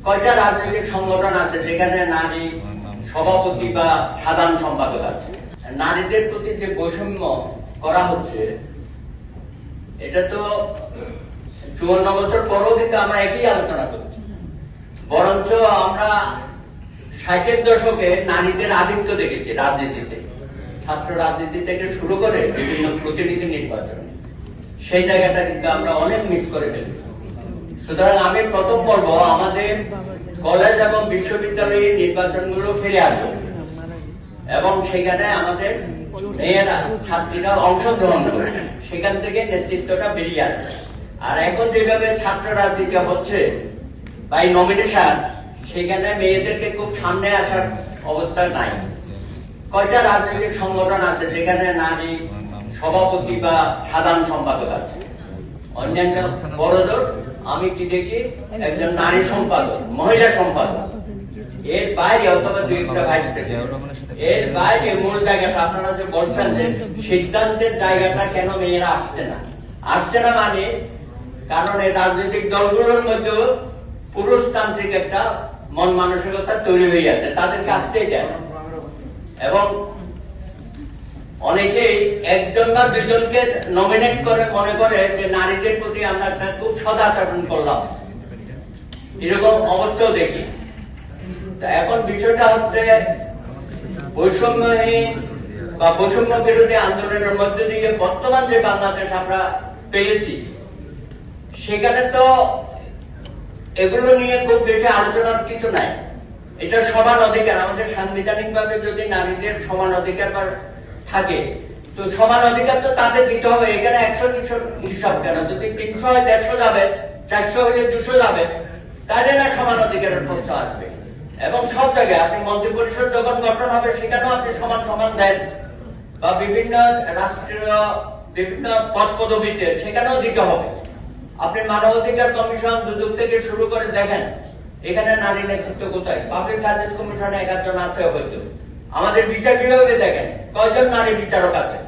কয়টা রাজনৈতিক সংগঠন আছে যেখানে নারী সভাপতি বা সাধারণ সম্পাদক আছে? নারীদের প্রতি যে বৈষম্য করা হচ্ছে, এটা তো 54 বছর পরেও কিন্তু আমরা একই আলোচনা করছি। বরঞ্চ আমরা 60-এর দশকে নারীদের আধিক্য দেখেছি রাজনীতিতে, ছাত্র রাজনীতি থেকে শুরু করে বিভিন্ন প্রতিনিধি নির্বাচনে। সেই জায়গাটা কিন্তু আমরা অনেক মিস করে ফেলেছি। সুতরাং আমি প্রথম বলবো, আমাদের কলেজ এবং বিশ্ববিদ্যালয়ের নির্বাচনগুলো ফিরে আসুক এবং সেখানে আমাদের মেয়েরা, ছাত্রীরা অংশগ্রহণ করে, সেখান থেকে নেতৃত্বটা বেরিয়ে আসবে। আর এখন যেভাবে ছাত্র রাজনীতি হচ্ছে বাই নমিনেশন, সেখানে মেয়েদেরকে খুব সামনে আসার অবস্থা নাই। কয়টা রাজনৈতিক সংগঠন আছে যেখানে নারী সভাপতি বা সাধারণ সম্পাদক আছে? অন্যান্য বড় জোর আমি কি দেখি একজন নারী সম্পাদক, মহিলা সম্পাদক, এর বাইরে অথবা দুই একটা ভাইস প্রেসিডেন্ট। এর বাইরে মূল জায়গাটা আপনারা যে বলছেন যে সিদ্ধান্তের জায়গাটা কেন মেয়েরা আসছে না মানে কারণ এই রাজনৈতিক দলগুলোর মধ্যে পুরুষতান্ত্রিক একটা মন মানসিকতা তৈরি হয়ে আছে, তাদেরকে আসতেই দেয় না। এবং অনেকেই একজন বা দুজনকে নমিনেট করে মনে করে যে নারীদের প্রতি আমরা একটা খুব সদাচরণ করলাম, এরকম অবস্থাও দেখি। এখন বিষয়টা হচ্ছে বৈষম্যহীন বা বৈষম্য বিরোধী আন্দোলনের মধ্যে দিয়ে বর্তমান যে বাংলাদেশ আমরা পেয়েছি, সেখানে তো এগুলো নিয়ে খুব বেশি আলোচনার কিছু নাই। এটা সমান অধিকার, আমাদের সাংবিধানিক ভাবে যদি নারীদের সমান অধিকার থাকে, তো সমান অধিকার তো তাদের দিতে হবে। এখানে 100-200 হিসাব কেন? যদি 300 হয় 150 যাবে, 400 হলে 200 যাবে, তাহলে না সমান অধিকারের প্রশ্ন আসবে। এবং সব জায়গায় আপনি মন্ত্রী পরিষদ যখন গঠন হবে, সেখানেও আপনি সমান সমান দেন, বা বিভিন্ন রাষ্ট্রীয় বিভিন্ন পদ পদবিতে সেখানেও দিতে হবে। আপনি মানবাধিকার কমিশন দুদক থেকে শুরু করে দেখেন, এখানে নারী নেতৃত্ব কোথায়? পাবলিক সার্ভিস কমিশনে 11 জন আছে হয়তো। আমাদের বিচার বিভাগে দেখেন কয়জন নারী বিচারক আছে,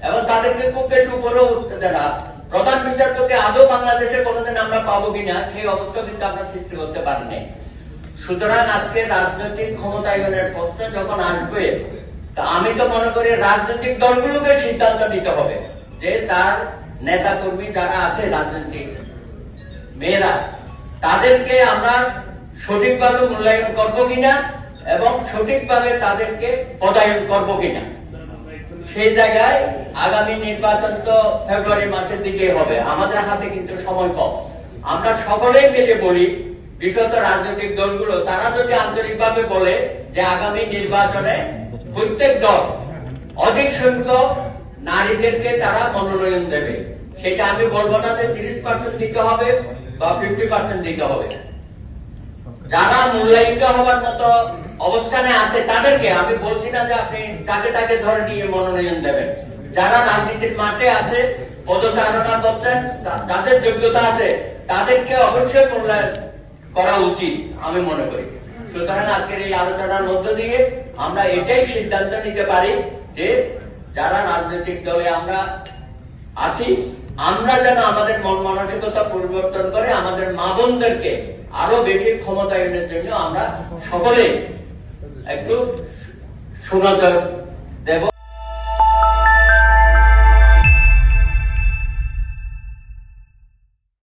এবং তাদেরকে খুব বেশি উপরেও উঠতে দেয় না। প্রধান বিচারপতি আদৌ বাংলাদেশে কোনোদিন আমরা পাবো কিনা সেই অবস্থা কিন্তু আমরা সৃষ্টি করতে পারি নাই। সুতরাং আজকে রাজনৈতিক ক্ষমতায়নের প্রশ্ন যখন আসবে, তা আমি তো মনে করি রাজনৈতিক দলগুলোকে সিদ্ধান্ত নিতে হবে যে তার নেতা কর্মী যারা আছে রাজনৈতিক মেয়েরা, তাদেরকে আমরা সঠিকভাবে মূল্যায়ন করবো কিনা এবং সঠিকভাবে তাদেরকে পদায়ন করবো কিনা। সেই জায়গায় আগামী নির্বাচন তো ফেব্রুয়ারি মাসের দিকে হবে, আমাদের হাতে কিন্তু সময় কম। আমরা সকলেই মিলে বলি, বিশেষত রাজনৈতিক দলগুলো, তারা যদি আন্তরিকভাবে বলে যে আগামী নির্বাচনে প্রত্যেক দল অধিক সংখ্যক নারীদেরকে তারা মনোনয়ন দেবে, সেটা আমি বলবো না যে 30% দিতে হবে বা 50% দিতে হবে। যারা মূল্যায়িত হওয়ার মতো অবস্থানে আছে তাদেরকে, আমি বলছি না যে আপনি যাকে তাকে ধরে নিয়ে মনোনয়ন দেবেন। যারা রাজনীতির মাঠে আছে, পদচারণা করছেন, যাদের যোগ্যতা আছে, তাদেরকে অবশ্যই মূল্যায়ন করা উচিত আমি মনে করি। সুতরাং আজকের এই আলোচনার মধ্য দিয়ে আমরা এটাই সিদ্ধান্ত নিতে পারি যে যারা রাজনৈতিক দলে আমরা আছি, আমরা যেন আমাদের মন মানসিকতা পরিবর্তন করে আমাদের মা বোনদেরকে আরো বেশি ক্ষমতায়নের জন্য আমরা সকলে একটু সুনজর দেব।